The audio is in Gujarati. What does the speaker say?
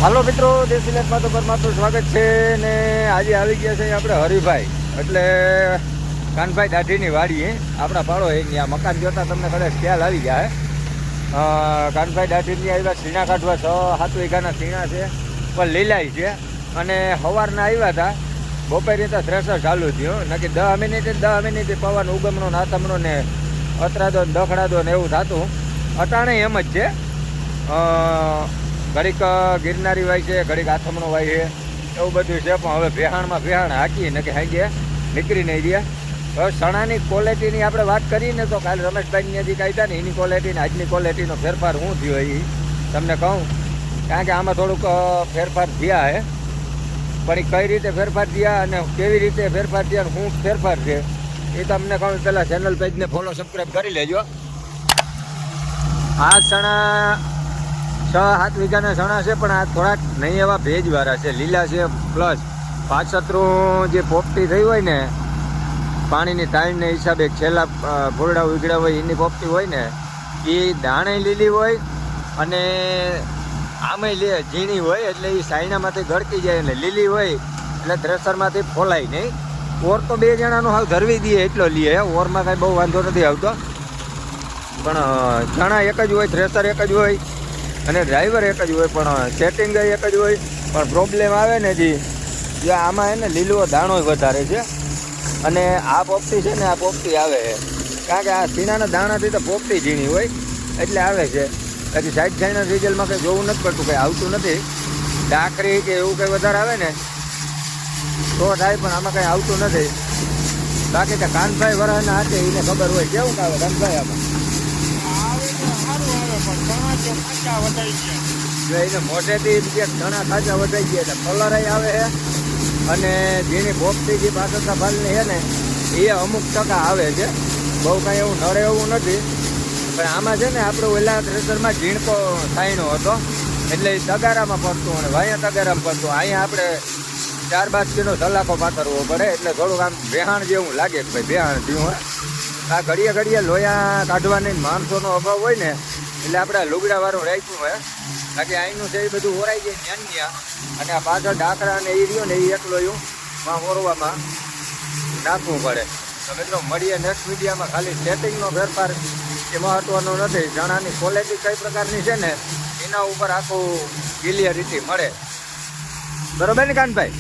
હાલો મિત્રો, દેશી લાઈફમાં તો પરમાત્મા સ્વાગત છે ને આજે આવી ગયા છે આપણે હરિભાઈ એટલે કાનભાઈ દાઢીની વાડી આપણા પાડો અહીંયા મકાન જોતા તમને કદાચ ખ્યાલ આવી ગયા કાનભાઈ દાઢીની આવ્યા સીણા કાઢવા 6-7 વીઘાના સીણા છે પણ લીલાઈ છે અને સવારના આવ્યા હતા બપોરે તો થ્રેસર ચાલુ થયું નક્કી 10 મિનિટ પવન ઉગમનો નાતમનો ને અથડાદો દખડાદો ને એવું થતું અટાણે એમ જ છે ઘડીક ગિરનારી વાય છે ઘડીક આથમણો વાય છે એવું બધું છે પણ હવે ભેહાણ હાકી ને કે હાંગે નીકળી નહીં રહ્યા હવે ચણાની ક્વોલિટીની આપણે વાત કરીને તો કાલે રમેશભાઈની હજી કાંઈ હતા ને એની ક્વોલિટી ને આજની ક્વોલિટીનો ફેરફાર શું થયો એ તમને કહું કારણ કે આમાં થોડુંક ફેરફાર થયા છે પણ એ કઈ રીતે ફેરફાર થયા અને કેવી રીતે ફેરફાર થયા અને શું ફેરફાર છે એ તમને કહું પહેલાં ચેનલ પેજને ફોલો સબસ્ક્રાઈબ કરી લેજો આ ચણા 6-7 વીઘાના ચણા છે પણ આ થોડાક નહીં એવા ભેજવાળા છે લીલા છે પ્લસ પાછતરું જે પોપટી થઈ હોય ને પાણીની તાણને હિસાબે છેલ્લા ફોરડા ઉગડ્યા હોય એની પોપટી હોય ને એ દાણે લીલી હોય અને આમે ઝીણી હોય એટલે એ સાયણામાંથી ગળકી જાય ને લીલી હોય એટલે થ્રેસરમાંથી ફોલાય નહીં ઓર તો 2 જણાનો હાલ ધરવી દઈએ એટલો લઈએ ઓરમાં કાંઈ બહુ વાંધો નથી આવતો પણ ચણા એક જ હોય થ્રેસર એક જ હોય અને ડ્રાઈવર એક જ હોય પણ સેટિંગ એક જ હોય પણ પ્રોબ્લેમ આવે ને જે આમાં એને લીલો દાણો વધારે છે અને આ પોપટી છે ને આ પોપટી આવે છે કારણ કે આ સીણાના દાણાથી તો પોપટી ઝીણી હોય એટલે આવે છે હજી સાઈડ સાઈડના રિઝલ્ટમાં કંઈ જોવું નથી પડતું કંઈ આવતું નથી ડાકરી કે એવું કંઈ વધારે આવે ને તો થાય પણ આમાં કંઈ આવતું નથી બાકી તો કાનભાઈ વરાના હાથે એને ખબર હોય કેવું આવે કાનભાઈ આમાં એને મોઢેથી ઘણા ખાચા વધાઈ ગયા એટલે કલર આવે છે અને જેની પોપટી જે પાછળના ફાલની છે ને એ અમુક ટકા આવે છે બહુ કાંઈ એવું નડે એવું નથી પણ આમાં છે ને આપણે ઓલા થ્રેસરમાં ઝીણકો સાયણો હતો એટલે એ તગારામાં પડતું અને વાયા તગારામાં પડતું અહીંયા આપણે 4-5 કિલો સલાખો પાથરવો પડે એટલે થોડુંક આમ બેહાણ જેવું લાગે કે ભાઈ બેહાણ થયું આ ઘડીએ લોયા કાઢવાની માણસોનો અભાવ હોય ને એટલે આપણે લુગડાવાળું રાખ્યું હોય બાકી અહીંનું છે એ બધું ઓરાઈ જાય ન્યા અને આ પાછળ ડાકરા અને એ રહ્યો ને એ એકલો ઓરવામાં નાખવું પડે તો મિત્રો મળીએ નેક્સ્ટ વિડીયોમાં ખાલી સેટિંગનો ફેરફાર એ મહત્વનો નથી ચણાની ક્વોલિટી કઈ પ્રકારની છે ને એના ઉપર આખું ક્લિયરિટી મળે બરોબર ને કાનભાઈ